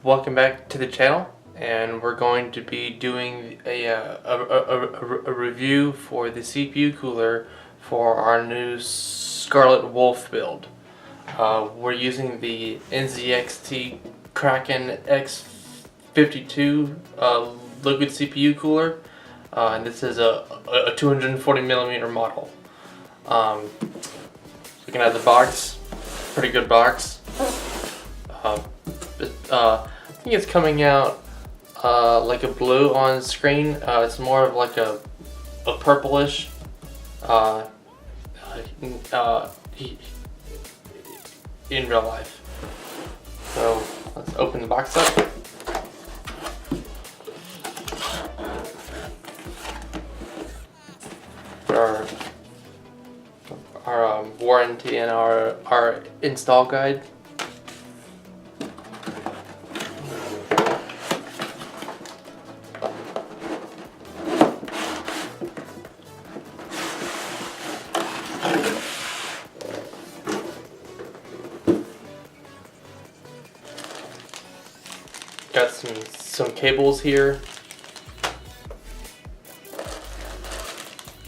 welcome back to the channel, and we're going to be doing a review for the CPU cooler for our new Scarlet Wolf build. We're using the NZXT Kraken X52 liquid CPU cooler, and this is a 240mm model. Looking at the box, pretty good box. I think it's coming out like a blue on screen. It's more of like a purplish in real life. So let's open the box up. Our warranty and our install guide. Got some cables here.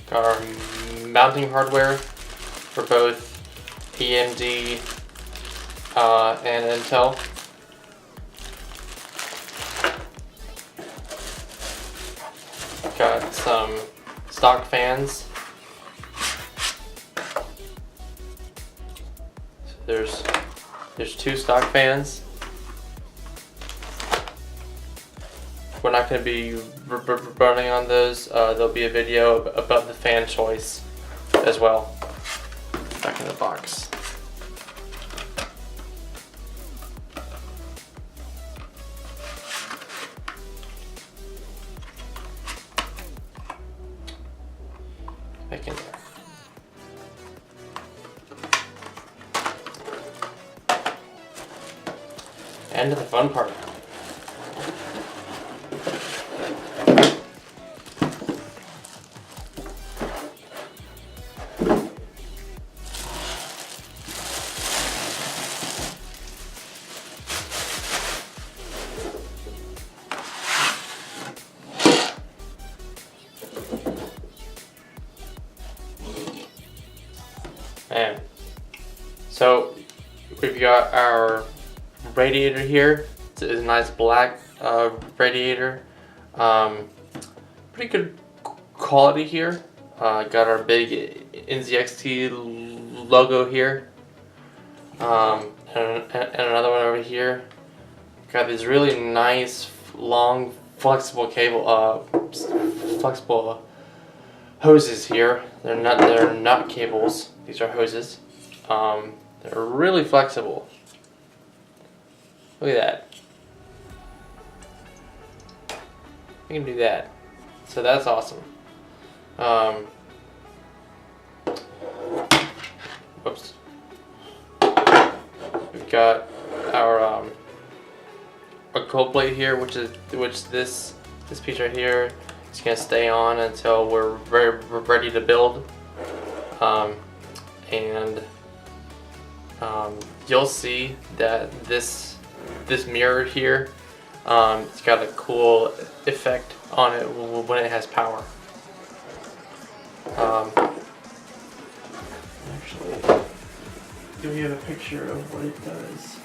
Got our mounting hardware for both AMD and Intel. Got some stock fans. So there's two stock fans. We're not going to be running on those. There'll be a video about the fan choice as well. Back in the box. Back in there. And the fun part. And so we've got our radiator here. It's a nice black radiator. Pretty good quality here. Got our big NZXT logo here. And another one over here. Got these really nice, long, flexible flexible hoses here. They're not cables. These are hoses. They're really flexible. Look at that. You can do that. So that's awesome. Whoops. We've got our cold plate here, which this piece right here is gonna stay on until we're ready to build. You'll see that this mirror here, it's got a cool effect on it when it has power. Actually, do we have a picture of what it does?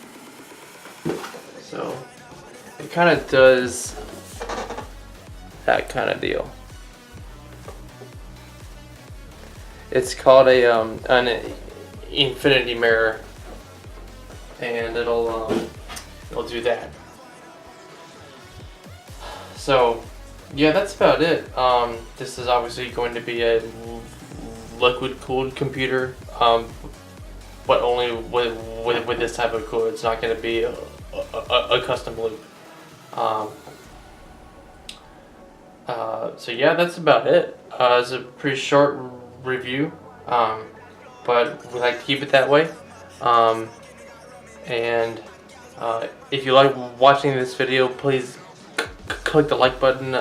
So it kind of does that kind of deal. It's called an infinity mirror, and it'll do that. So yeah, that's about it. This is obviously going to be a liquid cooled computer, but only with this type of cooler. It's not going to be a custom loop. So yeah, that's about it. It's a pretty short review, but we like to keep it that way. If you like watching this video, please click the like button.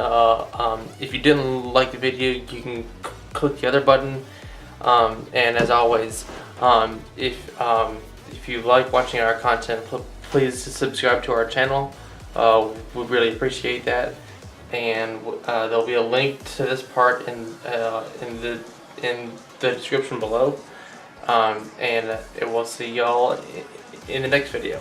If you didn't like the video, you can click the other button. And as always, if you like watching our content, please subscribe to our channel. We really appreciate that, and there'll be a link to this part in the description below, and we'll see y'all in the next video.